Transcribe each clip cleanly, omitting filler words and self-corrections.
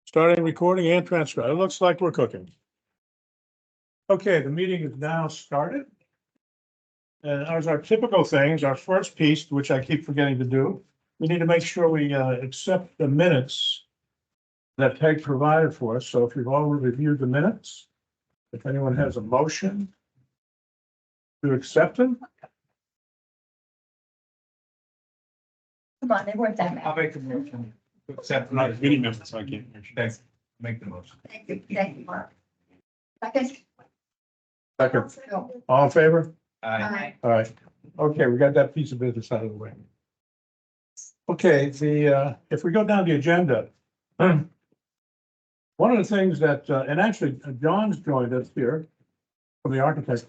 Starting recording and transcribe. It looks like we're cooking. Okay, the meeting is now started. And as our typical things, our first piece, which I keep forgetting to do, we need to make sure we accept the minutes that Peg provided for us. So if you've all reviewed the minutes, if anyone has a motion to accept them, Come on, they weren't that bad. I'll make the motion to accept. I'm not a meeting member, so I can't. Thanks. Make the motion. Thank you, Mark. Second. Second, No. all in favor? Aye. All right, okay, we got that piece of business out of the way. Okay, if we go down the agenda. One of the things that, and actually, John's joined us here from the architect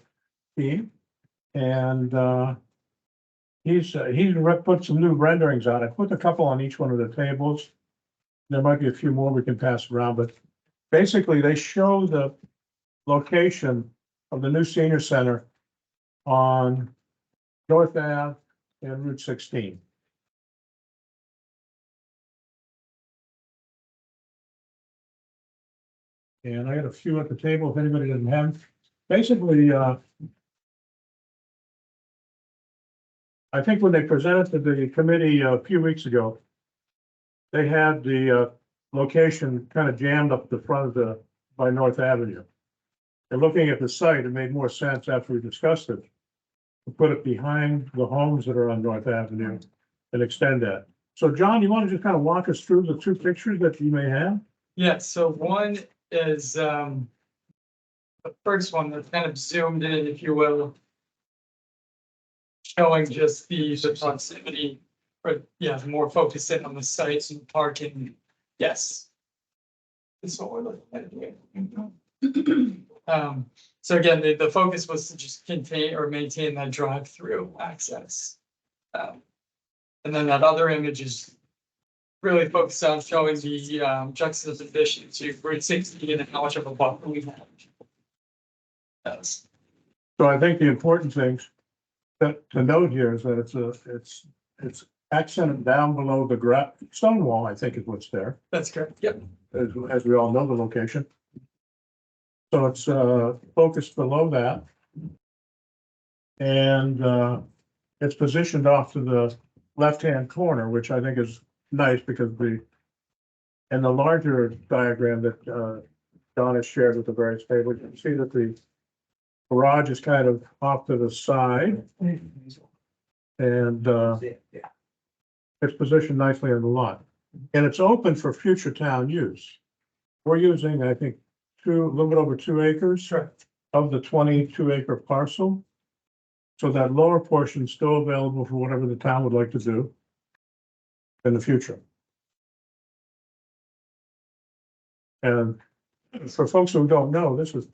team. And, he's put some new renderings on. I put a couple on each one of the tables. There might be a few more we can pass around, but basically they show the location of the new senior center on North Ave and Route 16. And I got a few at the table if anybody doesn't have. Basically, I think when they presented to the committee a few weeks ago, they had the location kind of jammed up the front of by North Avenue. And looking at the site, it made more sense after we discussed it to put it behind the homes that are on North Avenue and extend that. So John, you want to just kind of walk us through the two pictures that you may have? Yeah, so one is the first one that's kind of zoomed in, if you will. Showing just the proximity, or yeah, more focused in on the sites and parking. Yes. This is what we're looking at here. So again, the focus was to just contain or maintain that drive-through access. And then that other image is really focused on showing the juxtaposition to Route 16 and how much of a buffer we have. Yes. So I think the important things to note here is that it's accented down below the stone wall, I think is what's there, That's correct. Yep. as we all know the location. So it's focused below that. And it's positioned off to the left-hand corner, which I think is nice because in the larger diagram that Don has shared with the various tables, you can see that the garage is kind of off to the side. And it's positioned nicely on the lot. And it's open for future town use. We're using, I think, a little bit over 2 acres Correct. of the 22-acre parcel. So that lower portion is still available for whatever the town would like to do in the future. And for folks who don't know, this is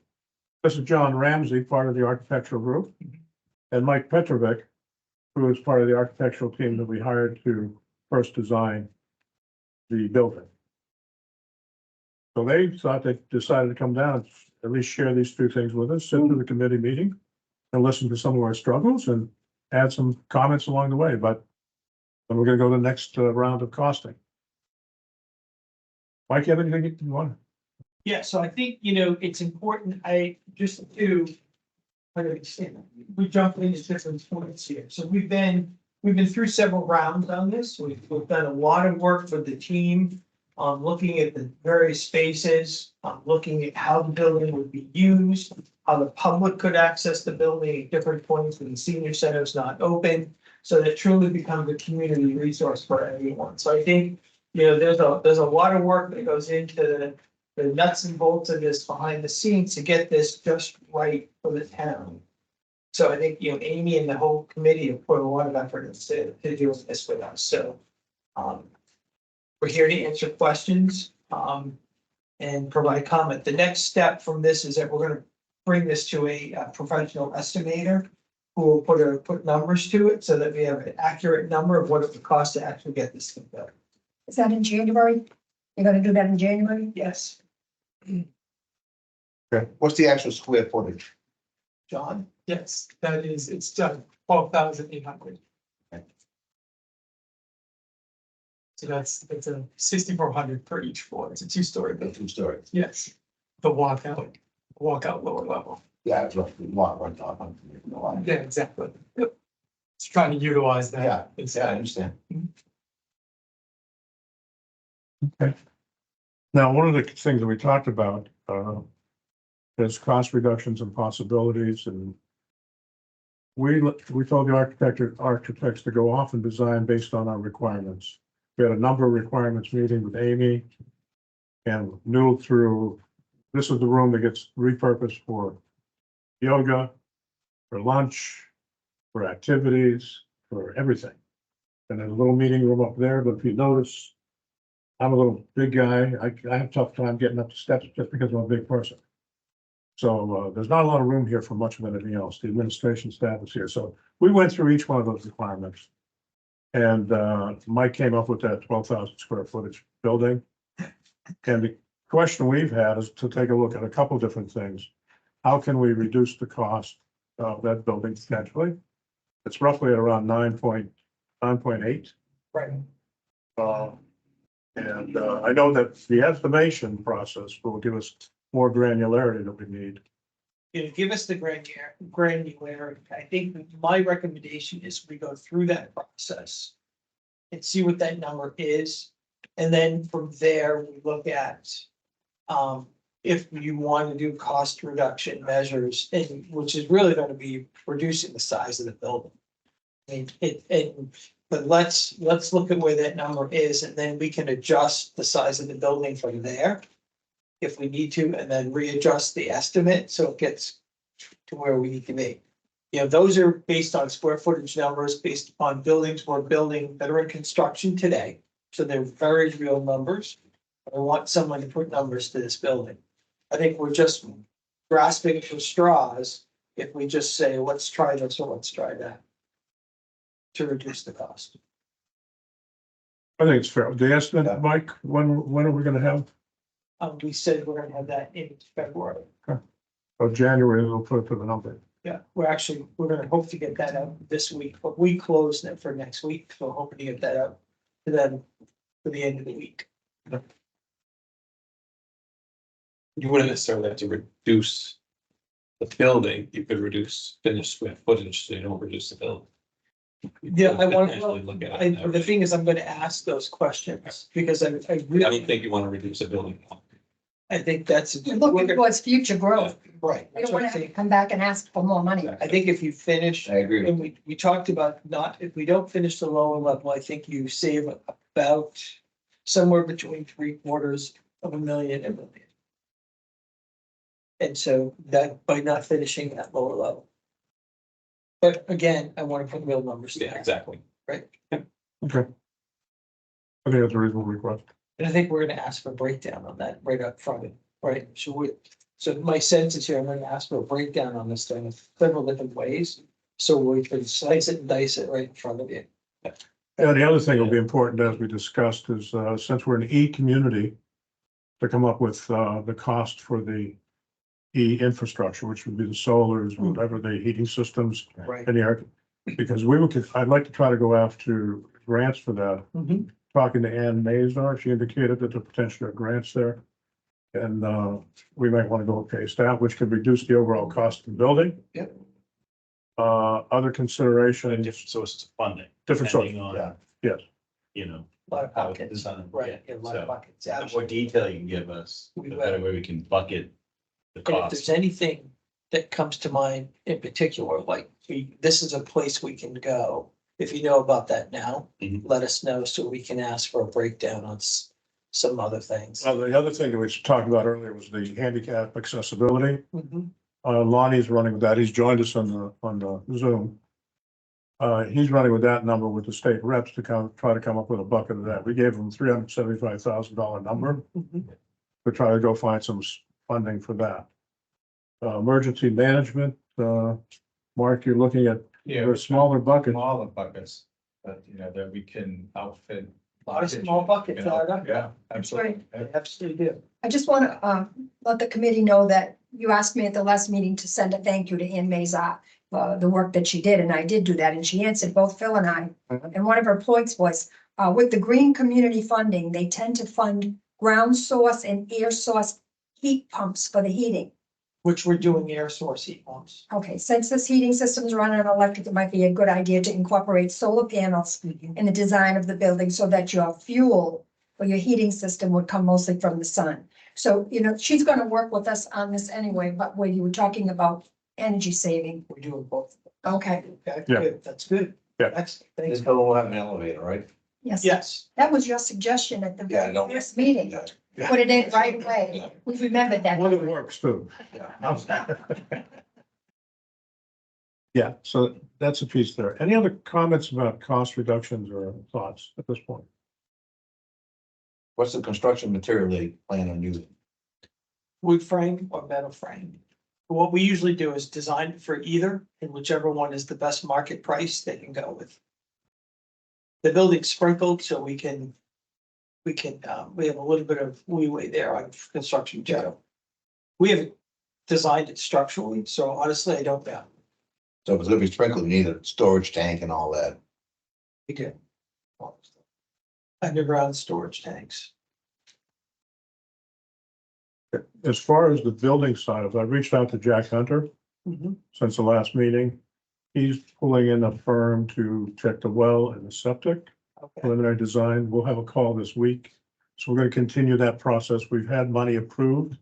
John Ramsey, part of the architectural group, and Mike Petrovic, who is part of the architectural team that we hired to first design the building. So they decided to come down, at least share these two things with us, sit through the committee meeting and listen to some of our struggles and add some comments along the way, but then we're gonna go to the next round of costing. Mike, you have anything you want? Yeah, so I think, it's important, we jumped into different points here. So we've been through several rounds on this. We've done a lot of work with the team on looking at the various spaces, looking at how the building would be used, how the public could access the building at different points when the senior center is not open, so that it truly becomes a community resource for everyone. So I think, there's a lot of work that goes into the nuts and bolts of this behind the scenes to get this just right for the town. So I think, Amy and the whole committee have put a lot of effort into doing this with us. So we're here to answer questions and provide comment. The next step from this is that we're going to bring this to a professional estimator who will put numbers to it so that we have an accurate number of what it would cost to actually get this thing built. Is that in January? You're gonna do that in January? Yes, Okay, what's the actual square footage? John? Yes, it's done 12,800. So it's a 6,400 per each floor. It's a two-story The building. 2 stories. Yes. The walkout lower level. Yeah, it's roughly one, right on. Yeah, exactly. Yep. It's trying to utilize that. Yeah, It's- yeah, I understand. Now, one of the things that we talked about, is cost reductions and possibilities, and we told the architects to go off and design based on our requirements. We had a number of requirements meeting with Amy and knew through, this is the room that gets repurposed for yoga, for lunch, for activities, for everything. And there's a little meeting room up there, but if you notice, I'm a little big guy. I have a tough time getting up the steps just because I'm a big person. So there's not a lot of room here for much of anything else. The administration staff is here. So we went through each one of those requirements. And Mike came up with that 12,000 square footage building. And the question we've had is to take a look at a couple different things. How can we reduce the cost of that building potentially? It's roughly at around 9.8. Right. And I know that the estimation process will give us more granularity that we need. Give us the granularity. I think my recommendation is we go through that process and see what that number is. And then from there, we look at if you want to do cost reduction measures, and which is really going to be reducing the size of the building. I mean, but let's look at where that number is, and then we can adjust the size of the building from there if we need to, and then readjust the estimate so it gets to where we need to be. You know, those are based on square footage numbers, based on buildings we're building that are in construction today. So they're very real numbers. I want someone to put numbers to this building. I think we're just grasping for straws if we just say, let's try this or let's try that to reduce the cost. I think it's fair. The estimate, Mike, when are we gonna have? We said we're gonna have that in February. Of January, we'll put it to the number. Yeah, we're gonna hope to get that out this week, but we closed it for next week, so hoping to get that out to them for the end of the week. You wouldn't necessarily have to reduce the building, you could reduce finished square footage, so you don't reduce the building. You Yeah, could I want, potentially look at it that the way. thing is, I'm gonna ask those questions, because I I don't really, think you wanna reduce a building. I think that's. We're looking towards future growth. Right, We that's don't what want I to have to think. come back and ask for more money. I think if you finish, I agree. and we talked about not, if we don't finish the lower level, I think you save about somewhere between $750,000 and $1 million. And so that by not finishing that lower level. But again, I want to put real numbers to Yeah, that, exactly. Okay. I think that's a reasonable request. and I think we're gonna ask for a breakdown on that right up front, right? So my sense is here, I'm gonna ask for a breakdown on this thing in several different ways. So we can slice it and dice it right in front of you. Yeah, the other thing will be important, as we discussed, is since we're an E community, to come up with the cost for the E infrastructure, which would be the solars, whatever the heating systems Right. and the air. Because I'd like to try to go after grants for that. Mhm. Talking to Ann Mazar, she indicated that there potentially are grants there. And we might want to go pay staff, which could reduce the overall cost of the building. Yep. Other considerations, Different sources of funding. different Depending sources, on, yes. you know, A lot of how it's pockets, designed. right, yeah, a lot of So pockets. the more absolutely. detail you can give us, the We better will. way we can bucket the And if cost. there's anything that comes to mind in particular, like this is a place we can go. If you know about that now, Mhm. let us know so we can ask for a breakdown on some other things. Well, the other thing that we talked about earlier was the handicap accessibility. Mhm. Lonnie's running with that. He's joined us on the Zoom. He's running with that number with the state reps to try to come up with a bucket of that. We gave him $375,000 number Mhm. to try to go find some funding for that. Emergency management, Mark, you're looking at Yeah, the smaller bucket. smaller buckets, but you know, that we can outfit. A lot of small buckets, You know, out there. Yeah, absolutely. They absolutely do. I just want to let the committee know that you asked me at the last meeting to send a thank you to Ann Mazar the work that she did, and I did do that, and she answered both Phil and I. Mhm. And one of her points was, with the green community funding, they tend to fund ground source and air source heat pumps for the heating. Which we're doing air source heat pumps. Okay, since this heating system's running on electric, it might be a good idea to incorporate solar panels in the design of the building so that your fuel or your heating system would come mostly from the sun. So, she's gonna work with us on this anyway, but when you were talking about energy saving, We're doing both. okay, Okay, Yeah. good, that's good. Yeah. Excellent, thanks. This bill will have an elevator, right? yes. Yes, That was your suggestion at the Yeah, I don't- first meeting. Yeah. Put it in right away. We remembered that. One that works too. Yeah. Yeah, so that's a piece there. Any other comments about cost reductions or thoughts at this point? What's the construction material they plan on using? wood frame or metal frame. What we usually do is design it for either, and whichever one is the best market price, they can go with. The building's sprinkled, so we have a little bit of leeway there on construction material. We haven't designed it structurally, so honestly, I don't know. So if it's gonna be sprinkled, you need a storage tank and all that. We do. Underground storage tanks. As far as the building side of it, I reached out to Jack Hunter since the last meeting. He's pulling in a firm to check the well and the septic Okay, preliminary design. We'll have a call this week. So we're gonna continue that process. We've had money approved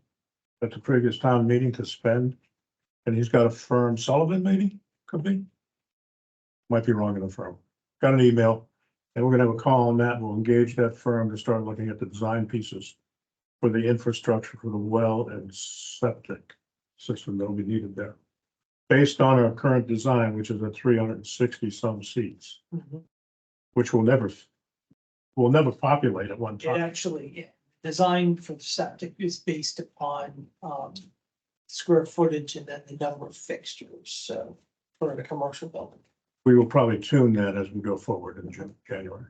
at the previous town meeting to spend. And he's got a firm, Sullivan maybe, could be. Might be wrong in the firm. Got an email, and we're gonna have a call on that. We'll engage that firm to start looking at the design pieces for the infrastructure for the well and septic system that'll be needed there. Based on our current design, which is at 360 some seats, which will never populate at one it time. actually, yeah, design for the septic is based upon square footage and then the number of fixtures, so for a commercial building. We will probably tune that as we go forward in January.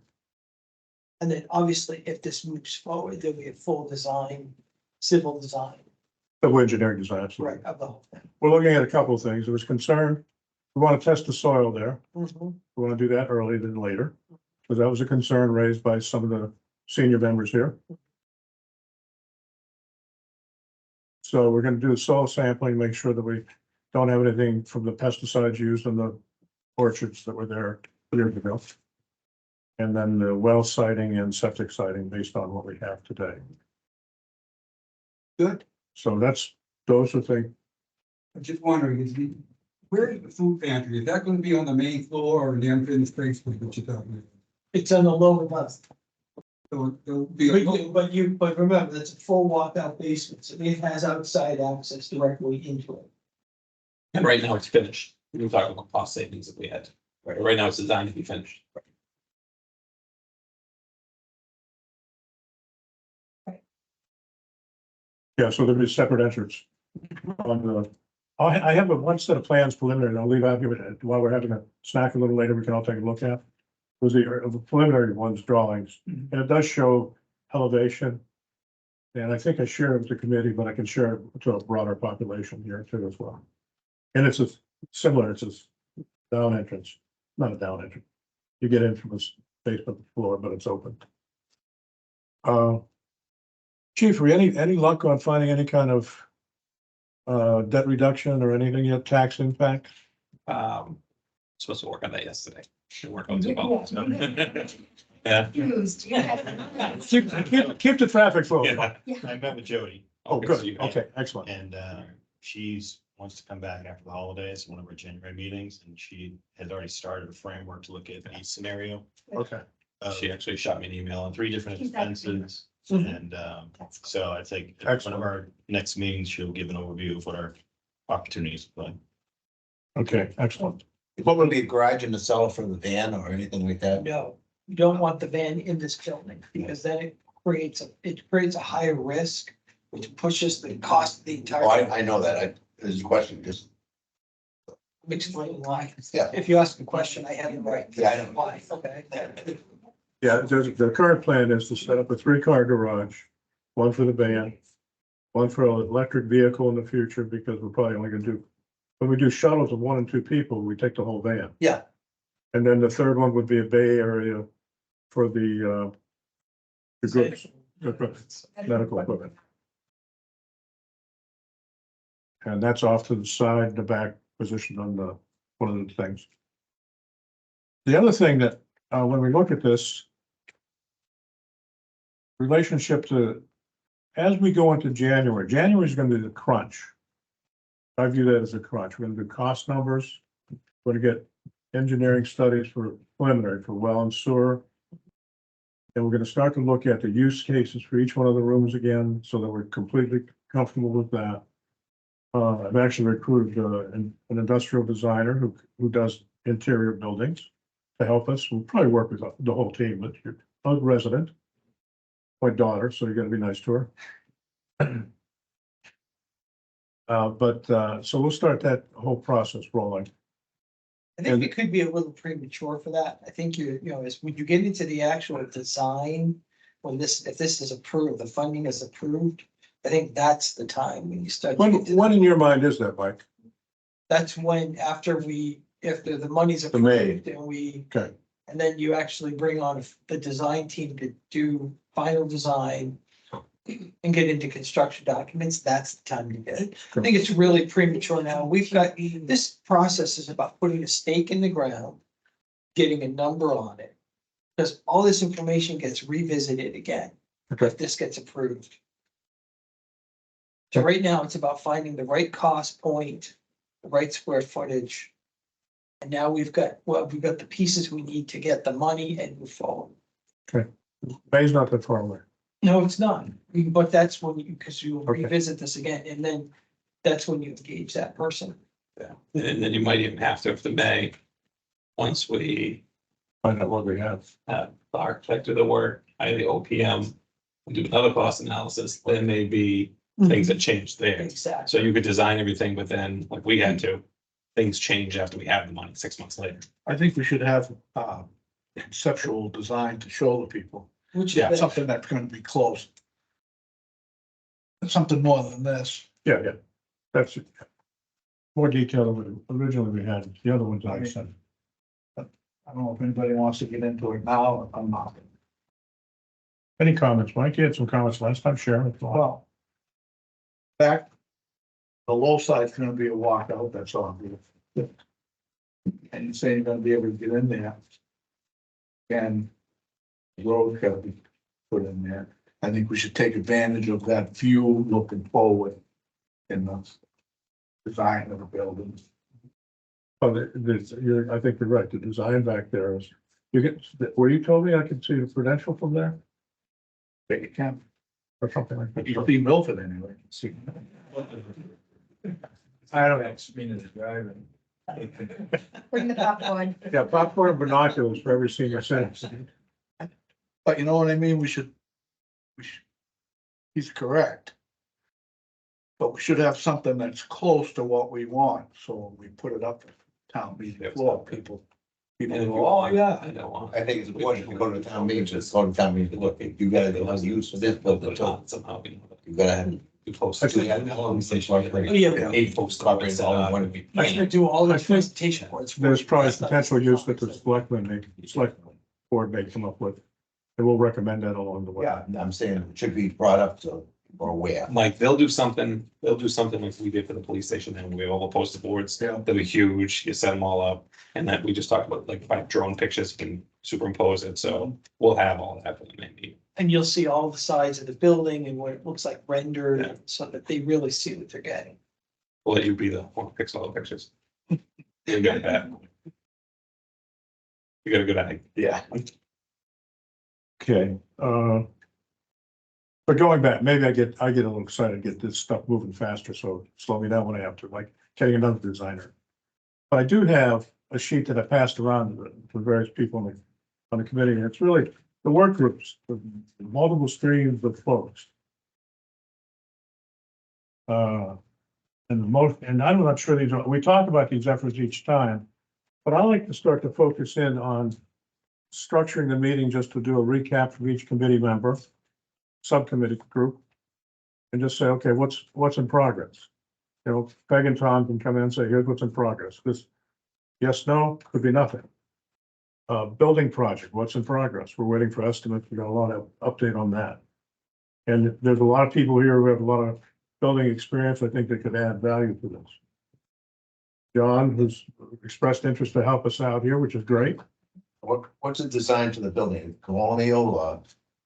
And then obviously, if this moves forward, there'll be a full design, civil design, Civil engineering design, absolutely. right, of the whole thing. We're looking at a couple of things. There was concern. We want to test the soil there. Mhm. We want to do that earlier than later. Because that was a concern raised by some of the senior members here. So we're going to do a soil sampling, make sure that we don't have anything from the pesticides used in the orchards that were there years ago. And then the well siting and septic siting based on what we have today. Good. So those are things. I'm just wondering, where is the food pantry? Is that gonna be on the main floor or the unfinished basement that you're talking about? It's on the lower level. So there'll be a But remember, that's a full walkout basement, so it has outside access directly into it. And right now it's finished. We were talking about cost savings if we had. Right now it's designed to be finished. Yeah, so there'll be a separate entrance on the, I have one set of plans preliminary, and I'll leave out here while we're having a snack a little later, we can all take a look at. Was the preliminary ones drawings, and it does show elevation. And I think I share it with the committee, but I can share it to a broader population here too as well. And it's similar, it's a down entrance, not a down entrance. You get in from the basement floor, but it's open. Chief, are any luck on finding any kind of debt reduction or anything yet, tax impact? Supposed to work on that yesterday. Should work on tomorrow. Yeah. Used, yeah. Keep the traffic flow. Yeah. I met with Jody Oh, so good, you- okay, excellent. and she's wants to come back after the holidays, one of our January meetings, and she has already started a framework to look at the scenario. Okay, She actually shot me an email on 3 different She's actually- expenses. Mhm. And That's cool. so I think at one Excellent. of our next meetings, she'll give an overview of what our opportunities are. okay, excellent. What would be a garage in the cellar for the van or anything like that? No, you don't want the van in this building, because then it creates a higher risk, which pushes the cost of the entire. Oh, I know that. There's a question, just, Explain why. Yeah. If you ask a question, I have the right. Yeah, I know. Why, okay. Yeah, the current plan is to set up a 3-car garage, one for the van, one for an electric vehicle in the future, because we're probably only gonna do when we do shuttles of 1 and 2 people, we take the whole van. Yeah. And then the third one would be a bay area for the groups, medical equipment. And that's off to the side, the back position on the, one of the things. The other thing that, when we look at this relationship to, as we go into January, January is gonna be the crunch. I view that as a crunch. We're gonna do cost numbers. We're gonna get engineering studies for preliminary for well and sewer. And we're gonna start to look at the use cases for each one of the rooms again, so that we're completely comfortable with that. I've actually recruited an industrial designer who does interior buildings to help us. We'll probably work with the whole team, but you're a resident. My daughter, so you gotta be nice to her. So we'll start that whole process rolling. I think it could be a little premature for that. I think you know, is when you get into the actual design, when this, if this is approved, the funding is approved, I think that's the time when you start. to get to When in your mind is that, Mike? That's when, after the money's The May. approved and we, Okay, and then you actually bring on the design team to do final design and get into construction documents, that's the time to get it. I think it's really premature now. We've got, this process is about putting a stake in the ground, getting a number on it. Because all this information gets revisited again, okay, if this gets approved. So right now, it's about finding the right cost point, the right square footage. And now we've got the pieces we need to get the money and move forward. May's not that far away. No, it's not, but that's when you, because you'll Okay. revisit this again, and then that's when you engage that person. And then you might even have to, if the May, once we Find out what we have. have the architect do the work, hire the OPM, and do another cost analysis, then maybe things that change there. Exactly. So you could design everything, but then, like we had to, things change after we have the money 6 months later. I think we should have conceptual design to show the people. Which Yeah, is, something that's gonna be close. Something more than this. Yeah, that's more detail than originally we had. The other ones I said. I don't know if anybody wants to get into it now, I'm not. Any comments? Mike, you had some comments last time, Sharon. if you want. Well. Back. The low side's gonna be a walkout, that's obvious. And you say you're gonna be able to get in there. And. The road's gotta be put in there. I think we should take advantage of that view looking forward. In the design of the building. Oh, I think you're right. The design back there is, you get, where you told me I could see the Prudential from there But you can't, or something like that. you'll see Milford anyway. See. I don't mean as driving. Bring the popcorn. Yeah, popcorn and binoculars for every senior citizen. But you know what I mean, we should. He's correct. But we should have something that's close to what we want, so we put it up to town meeting floor, people. People And if go, you- oh, yeah. I know. I think it's important to go to town meeting, just go to town meeting, look, you gotta go have use for this building, too. Somehow, you You gotta have. do post. I think- A post. Incorporate all in one. you're gonna do all the presentation boards. There's probably potential use that the select board may come up with. And we'll recommend that along the way. Yeah, I'm saying it should be brought up so we're aware. Like, they'll do something like we did for the police station, and we have all the poster boards. Yeah. They'll be huge, you set them all up, and then we just talked about, like, if I have drone pictures, you can superimpose it, so we'll have all that for the main meeting. And you'll see all the sides of the building and what it looks like Yeah. rendered, so that they really see what they're getting. We'll let you be the one who picks all the pictures. You're good at that. You got a good eye. Yeah. Okay, but going back, maybe I get a little excited, to get this stuff moving faster, so slow me down when I have to, like getting another designer. But I do have a sheet that I passed around to various people on the committee, and it's really the work groups, the multiple streams of folks. And I'm not sure we talk about these efforts each time, but I like to start to focus in on structuring the meeting just to do a recap for each committee member, subcommittee group, and just say, okay, what's in progress? You know, Peg and Tom can come in and say, here's what's in progress. This, yes, no, could be nothing. Building project, what's in progress? We're waiting for estimates. We got a lot of update on that. And there's a lot of people here who have a lot of building experience. I think they could add value to this. John has expressed interest to help us out here, which is great. What's the design for the building? Colonial,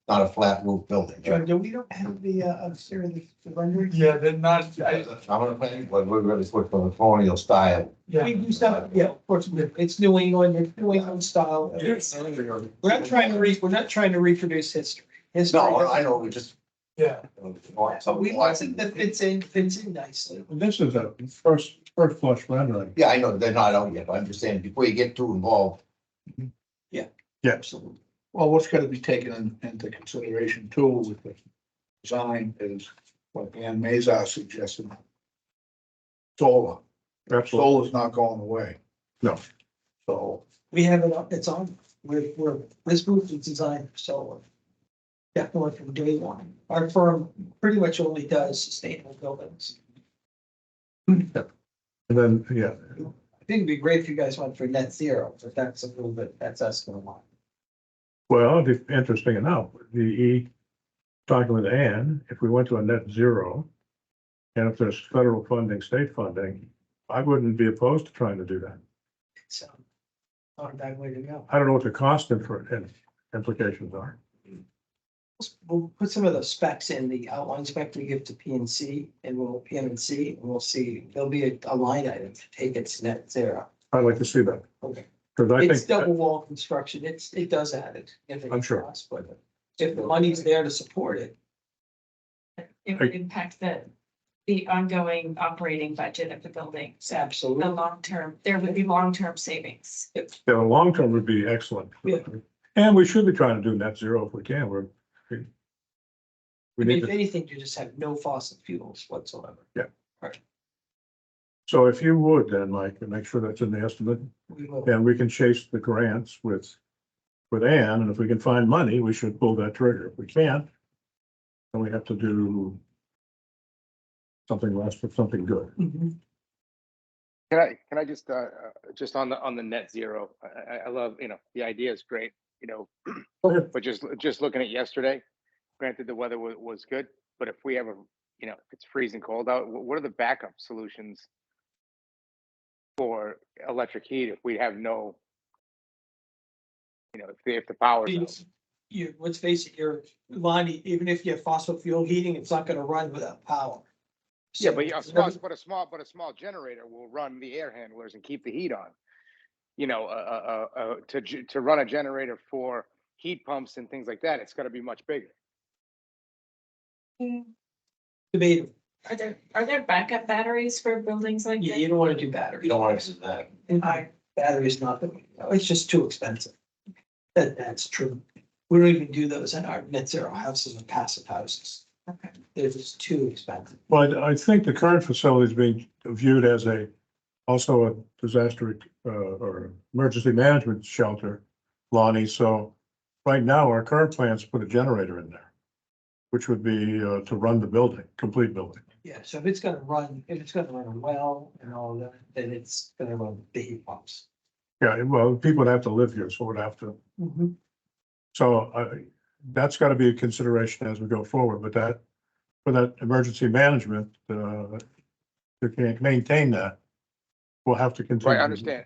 not a flat roof building. John, do we don't have the, upstairs, the rendering? Yeah, they're not, I'm gonna plan, but we're really looking for the colonial style. We do stuff, yeah, of course, it's New England, it's New England style. We're not trying to reproduce history. History. No, I know, we just. yeah. But we want something that fits in nicely. This is a first flush rendering. Yeah, I know, they're not out yet, but I'm just saying, before you get too involved, Absolutely. Well, what's gotta be taken into consideration too with the design is what Ann Mazar suggested. Solar. Absolutely. Solar's not going away. No. So, We have it up, it's on, this roof is designed for solar. Definitely from day one. Our firm pretty much only does sustainable buildings. And then, yeah, I think it'd be great if you guys went for net zero, but that's a little bit, that's us going on. well, interesting enough, talking with Ann, if we went to a net zero, and if there's federal funding, state funding, I wouldn't be opposed to trying to do that. So, not a bad way to go. I don't know what the cost implications are. We'll put some of the specs in the outline spec we give to PNC and PNC, and we'll see, there'll be a line item to take it to net zero. I'd like to see that. Okay. Because I It's think, double wall construction, it does add it. I'm sure. But if the money's there to support it, It would impact the ongoing operating budget of the building. So the absolutely. long term, there would be long-term savings. yeah, the long term would be excellent. Yeah. And we should be trying to do net zero if we can. I We mean, need if to, anything, you just have no fossil fuels whatsoever. so if you would then, Mike, and make sure that's in the estimate, We will. and we can chase the grants with Ann, and if we can find money, we should pull that trigger. If we can't, then we have to do something less, but something good. Mhm. Can I just on the net zero, I love, the idea is great, Go ahead. but just looking at yesterday, granted the weather was good, but if we have if it's freezing cold out, what are the backup solutions for electric heat if we have no, if the power's out? Let's face it, Lonnie, even if you have fossil fuel heating, it's not gonna run without power. Yeah, So but whatever- a small generator will run the air handlers and keep the heat on. To run a generator for heat pumps and things like that, it's gotta be much bigger. Debatable. Are there backup batteries for buildings like Yeah, that? you don't wanna do batteries. you don't want to do that. Batteries not, it's just too expensive. That's true. We don't even do those in our net zero houses and passive houses. Okay. They're just too expensive. Well, I think the current facility is being viewed as also a disaster, or emergency management shelter, Lonnie, so right now, our current plans put a generator in there, which would be, to run the building, complete building. Yeah, so if it's gonna run a well and all that, then it's gonna run the heat pumps. Yeah, well, people would have to live here, so would have to, so that's gotta be a consideration as we go forward, but for that emergency management, to maintain that, we'll have to continue. Right, I understand.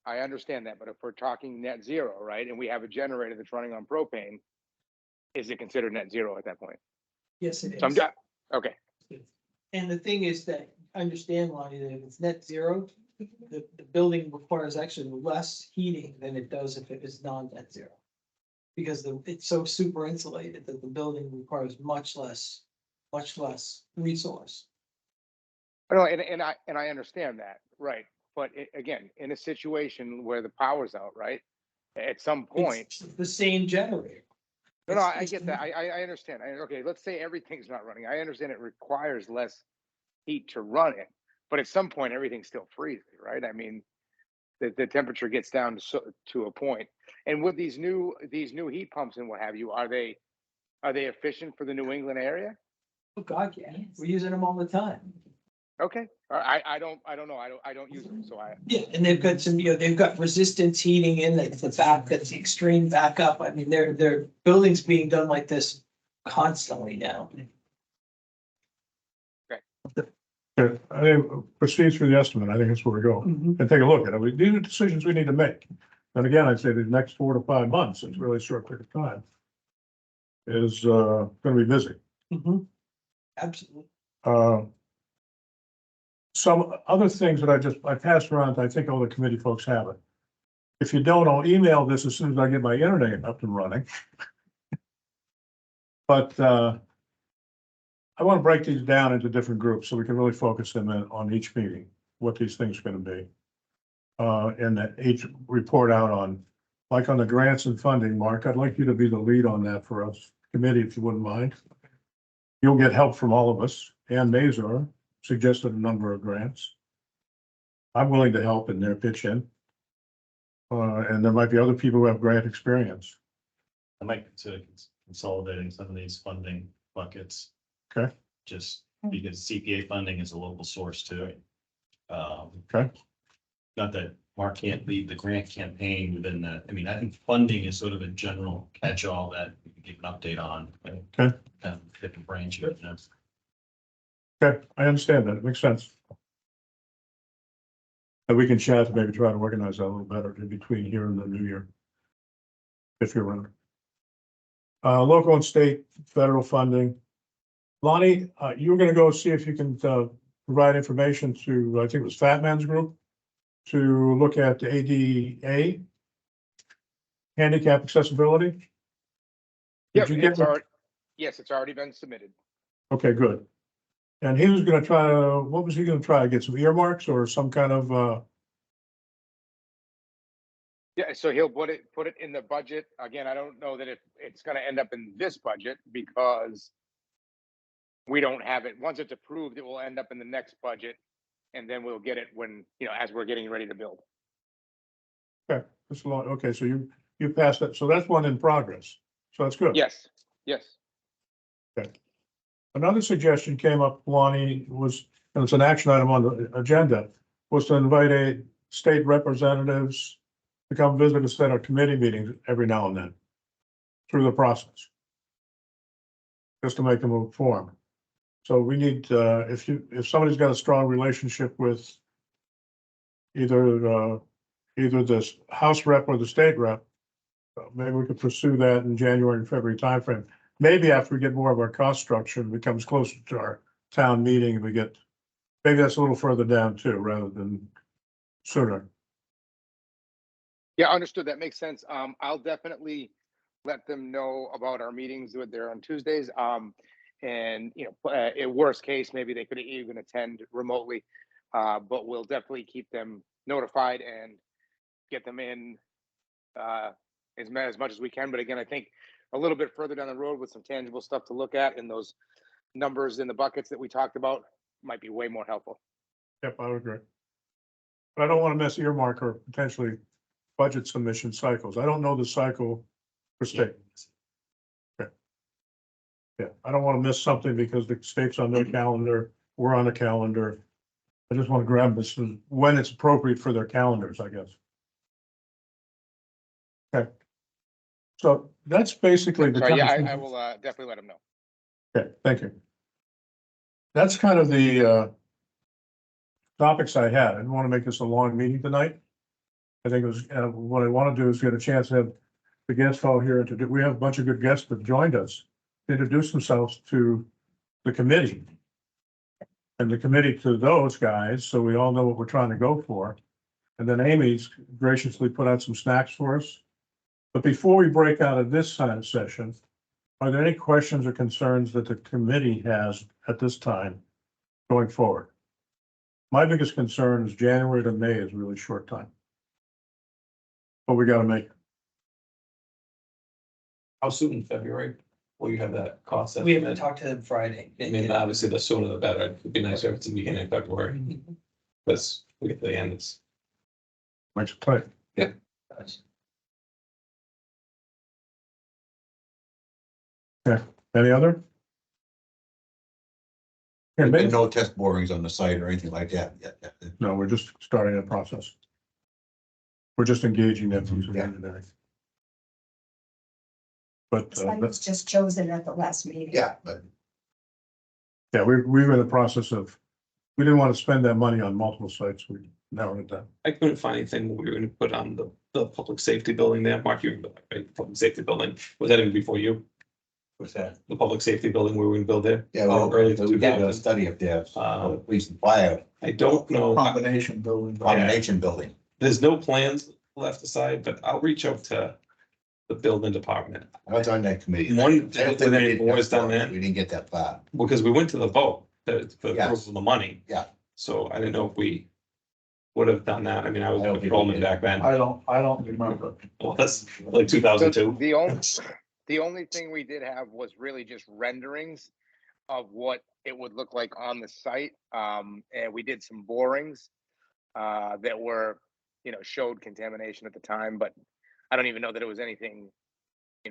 I understand that, but if we're talking net zero, right, and we have a generator that's running on propane, is it considered net zero at that point? Yes, it So I'm is. done. Okay, And the thing is that, understand, Lonnie, that if it's net zero, the building requires actually less heating than it does if it is non-net zero. Because it's so super insulated that the building requires much less resource. no, and I understand that, right, but again, in a situation where the power's out, right? At some point, It's the same generator. no, I get that, I understand, okay, let's say everything's not running, I understand it requires less heat to run it, but at some point, everything's still freezing, right? I mean, the temperature gets down to a point, and with these new heat pumps and what have you, are they efficient for the New England area? Oh, God, yeah, we're using them all the time. Okay, I don't know, I don't use them, so Yeah, and they've got some, they've got resistance heating in the back, that's the extreme backup. I mean, their buildings being done like this constantly now. Okay, I think proceed through the estimate. I think that's where we go. And take a look at it. These are decisions we need to make. And again, I'd say the next 4 to 5 months, it's really a short period of time, is gonna be busy. Absolutely. Some other things that I passed around, I think all the committee folks have it. If you don't, I'll email this as soon as I get my internet up and running. But I want to break these down into different groups so we can really focus them in on each meeting, what these things are going to be. And that each report out on, like on the grants and funding, Mark, I'd like you to be the lead on that for us, committee, if you wouldn't mind. You'll get help from all of us. Ann Mazur suggested a number of grants. I'm willing to help in their pitch in. And there might be other people who have grant experience. I might consider consolidating some of these funding buckets. Okay. Just because CPA funding is a local source too. Okay. Not that Mark can't lead the grant campaign within that. I mean, I think funding is sort of a general catch-all that we can give an update on. Okay. Different branches. Okay, I understand that. It makes sense. And we can chat to maybe try to organize that a little better in between here and the new year. If you're around. Local and state federal funding. Lonnie, you were gonna go see if you can provide information to, I think it was Fat Man's Group, to look at the ADA, handicap accessibility. yeah, Did you get? yes, it's already been submitted. Okay, good. And he was gonna try to, what was he gonna try? Get some earmarks or some kind of, Yeah, so he'll put it in the budget. Again, I don't know that it's gonna end up in this budget because we don't have it. Once it's approved, it will end up in the next budget. And then we'll get it when, as we're getting ready to build. okay, that's a lot. Okay, so you passed that. So that's one in progress. So that's good. Yes, yes. Okay. Another suggestion came up, Lonnie, was, and it's an action item on the agenda, was to invite state representatives to come visit us at our committee meetings every now and then through the process. Just to make them informed. So we need, if somebody's got a strong relationship with either this House rep or the state rep, maybe we could pursue that in January and February timeframe. Maybe after we get more of our cost structure and becomes closer to our town meeting, and we get, maybe that's a little further down too, rather than sooner. Yeah, understood. That makes sense. I'll definitely let them know about our meetings with there on Tuesdays. And in worst case, maybe they could even attend remotely. But we'll definitely keep them notified and get them in as much as we can. But again, I think a little bit further down the road with some tangible stuff to look at, and those numbers in the buckets that we talked about might be way more helpful. Yep, I would agree. But I don't want to miss earmark or potentially budget submission cycles. I don't know the cycle for state. Okay. Yeah, I don't want to miss something because the state's on their calendar, we're on the calendar. I just want to grab this when it's appropriate for their calendars, I guess. Okay. So that's basically the. So yeah, I will definitely let them know. Okay, thank you. That's kind of the topics I had. I didn't want to make this a long meeting tonight. I think it was, what I want to do is get a chance to have the guests all here to do, we have a bunch of good guests that joined us, to introduce themselves to the committee. And the committee to those guys, so we all know what we're trying to go for. And then Amy's graciously put out some snacks for us. But before we break out of this kind of session, are there any questions or concerns that the committee has at this time going forward? My biggest concern is January to May is a really short time. But we gotta make it. How soon in February will you have that cost? We haven't talked to them Friday. I mean, obviously, the sooner the better. It'd be nicer if it's the beginning of February. Because we get to the end, it's. Makes it tight. Yeah. Yeah, any other? There's been no test borings on the site or anything like that yet. No, we're just starting the process. We're just engaging them through Yeah. engineering. But, Site was just chosen at the last meeting. Yeah, but yeah, we were in the process of, we didn't want to spend that money on multiple sites. We narrowed it down. I couldn't find anything we were gonna put on the public safety building there, Mark, you, right, public safety building, was that even before you? What's that? The public safety building we were gonna build there? yeah, Oh, early we did a 2000s. study up there, police and fire I don't know, Combination building. combination building. there's no plans left aside, but I'll reach out to the building department. I was on that committee. One, I don't think with we any did boards test down borings. there, We didn't get that far. because we went to the vote, for Yes. approval of the money. Yeah. So I didn't know if we would have done that, I mean, I was I don't think we patrolman did. back then, I don't remember. well, that's like 2002. The only thing we did have was really just renderings of what it would look like on the site. And we did some borings that were, showed contamination at the time, but I don't even know that it was anything,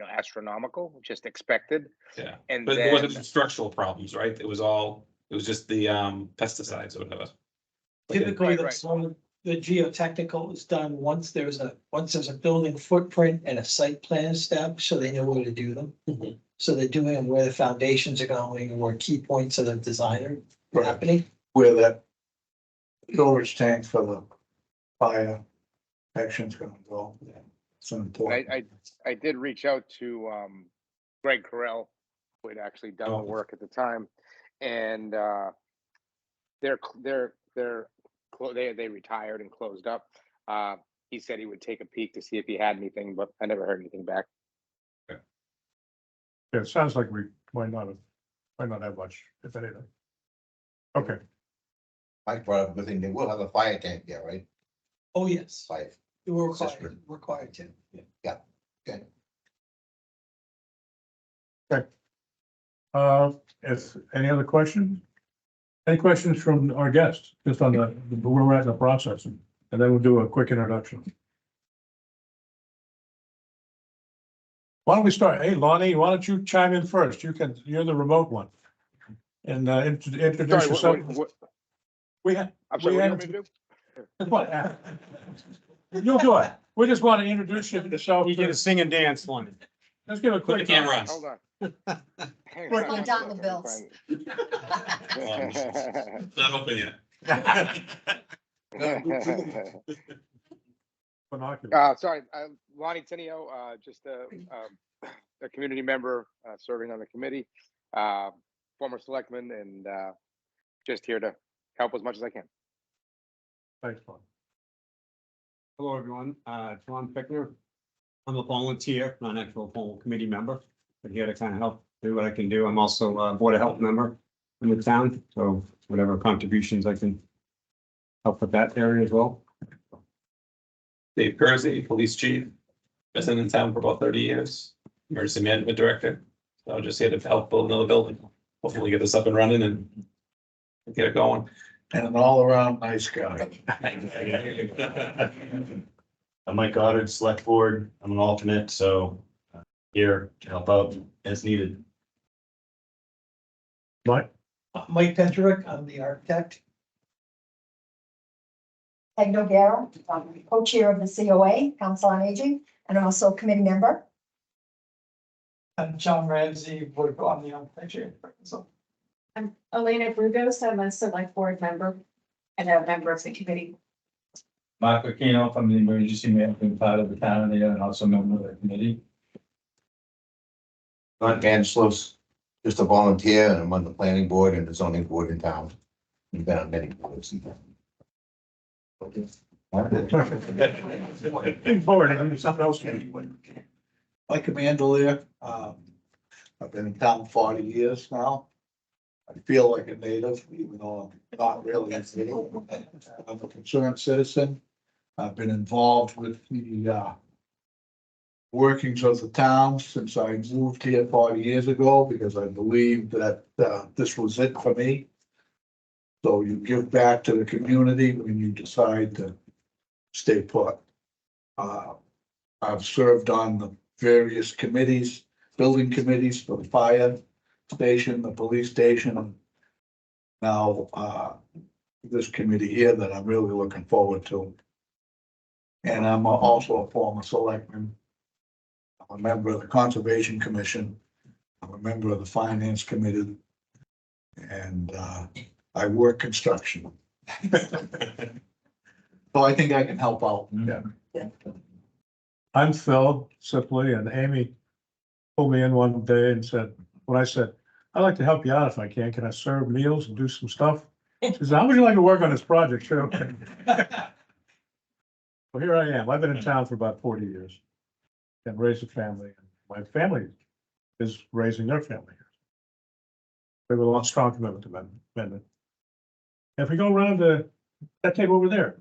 astronomical, just expected. Yeah, And but there wasn't then, structural problems, right? It was just the pesticides or whatever. Typically, Right, that's when the geotechnical is done once there's a building footprint and a site plan established, so they know where to do them. Mhm. So they're doing them where the foundations are going, and where key points of the designer are Right. happening. Where that storage tank for the fire action's gonna go. It's important. I did reach out to Greg Carell, who had actually done the Oh. work at the time, and they retired and closed up. He said he would take a peek to see if he had anything, but I never heard anything back. Yeah, it sounds like we might not have much, if anything. Okay, Mike brought up a good thing. They will have a fire tank there, right? Oh, yes, Fire. we're System. required to. Okay. if, any other questions? Any questions from our guests, just on where we're at in the process, and then we'll do a quick introduction. Why don't we start? Hey, Lonnie, why don't you chime in first? You're the remote one. And introduce Sorry, yourself. We had, I'm sorry, we what do had, you want me to do? what? You'll do it. We just want to introduce yourself. You get a sing and dance one. Let's give a Put the quick. camera on. Hold on. Hang Work on on one dollar second, bills. Not open yet. Binoculars. Sorry, Lonnie Tenio, just a community member, serving on the committee, former selectman, and just here to help as much as I can. Thanks, Lon. Hello, everyone. John Fickner. I'm a volunteer, not an actual formal committee member, but here to kind of help do what I can do. I'm also a Board of Health member in the town, so whatever contributions I can help with that area as well. Dave Kersey, police chief, been in town for about 30 years, emergency management director. So I'm just here to help build another building, hopefully get this up and running and get it going. And an all-around nice guy. I'm Mike Goddard, select board. I'm an alternate, so here to help out as needed. Mike, Mike Petrovic, I'm the architect. Peg Nogara, co-chair of the COA, Council on Aging, and also committee member. I'm John Ramsey, I'm the architecture. So I'm Elena Brugos, I'm a select board member and a member of the committee. Mark Aquino from the emergency management part of the town there and also a member of the committee. Not Ganslos, just a volunteer, and I'm on the planning board and the zoning board in town. We've been on many boards. big board, and something else. Mike Amandolier, I've been in town 40 years now. I feel like a native, even though I'm not really a native. I'm a concerned citizen. I've been involved with the workings of the town since I moved here 40 years ago, because I believed that this was it for me. So you give back to the community when you decide to stay put. I've served on the various committees, building committees for the fire station, the police station, and now, this committee here that I'm really looking forward to. And I'm also a former selectman. I'm a member of the Conservation Commission. I'm a member of the Finance Committee. And, I work construction. So I think I can help out. Yeah. I'm Phil Sipley, and Amy pulled me in one day and said, when I said, I'd like to help you out if I can I serve meals and do some stuff? She said, how would you like to work on this project, too? Well, here I am. I've been in town for about 40 years and raised a family. My family is raising their family here. We have a lot strong commitment to Mendon. If we go around that table over there,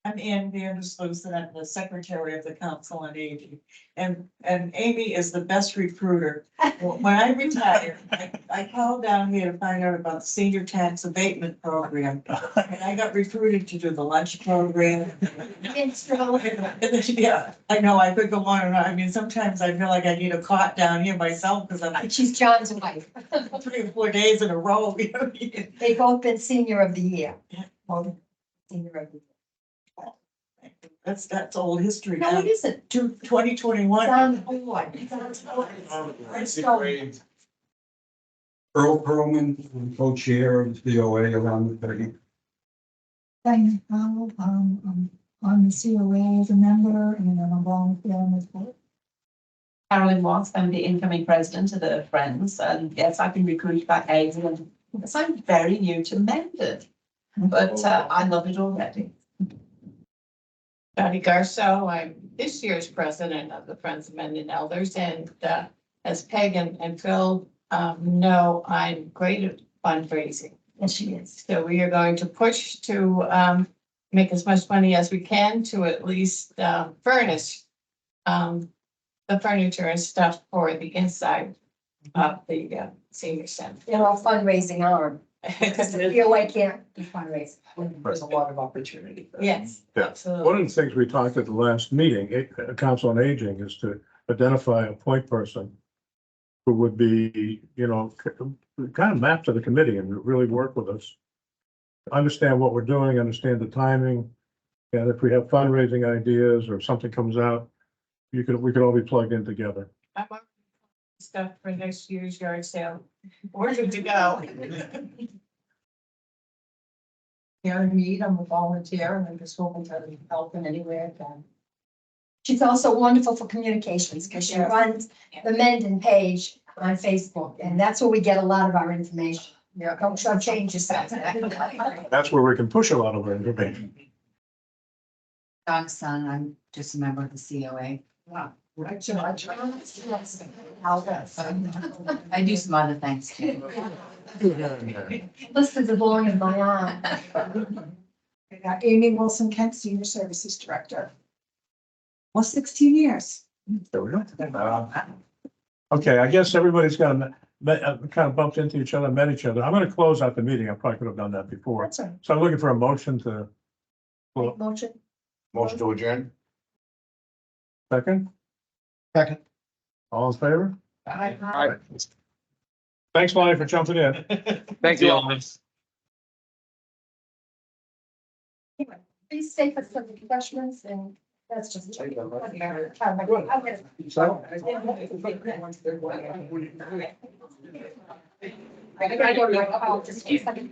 I'm Ann Vandersloot, and I'm the secretary of the Council on Aging. And Amy is the best recruiter. When I retired, I called down here to find out about the senior tax abatement program. And I got recruited to do the lunch program. Yeah, I know, I could go on and on. I mean, sometimes I feel like I need a cot down here myself because I'm She's John's wife. 3 or 4 days in a row. They've both been senior of the year. Well, senior of the year. That's old history No, now. it isn't. 2021. Sounds bored. Let's go. Earl Perlman, co-chair of the OA around the thirty. Diane Powell, on the COA as a member and I'm a volunteer on this board. Carolyn Watts, I'm the incoming president of the Friends, and yes, I've been recruited by Hazel, and yes, I'm very new to Mendon, but I love it already. Dottie Garso, I'm this year's president of the Friends of Mendon Elders, and as Peg and Phil know, I'm great at fundraising. Yes, she is. So we are going to push to make as much money as we can to at least furnish the furniture and stuff for the inside of the senior center. They're all fundraising arm. Because the POA can't do fundraising. There's a lot of opportunity. Yes, Yeah. absolutely. one of the things we talked at the last meeting, Council on Aging, is to identify a point person who would be, kind of map to the committee and really work with us. Understand what we're doing, understand the timing, and if we have fundraising ideas or something comes out, we could all be plugged in together. I'm already stuff for next year's yard sale. We're good to go. Karen Mead, I'm a volunteer and I'm just hoping to help in any way I can. She's also wonderful for communications because she runs the Mendon page on Facebook, and that's where we get a lot of our information. Yeah. Don't change yourself. That's where we can push a lot of our information. Donna Sun, I'm just a member of the COA. I do some other things too. List is as long as my arm. I got Amy Wilson Kent, Senior Services Director. Well, 16 years. There we go. Okay, I guess everybody's kind of bumped into each other, met each other. I'm gonna close out the meeting. I probably could have done that before. That's all right. So I'm looking for a motion to, Motion. Motion to adjourn? second, Second. all in favor? Aye. Thanks, Lonnie, for jumping in. Thank you all. Please stay for some refreshments and that's just. I gotta go to my call, just a second.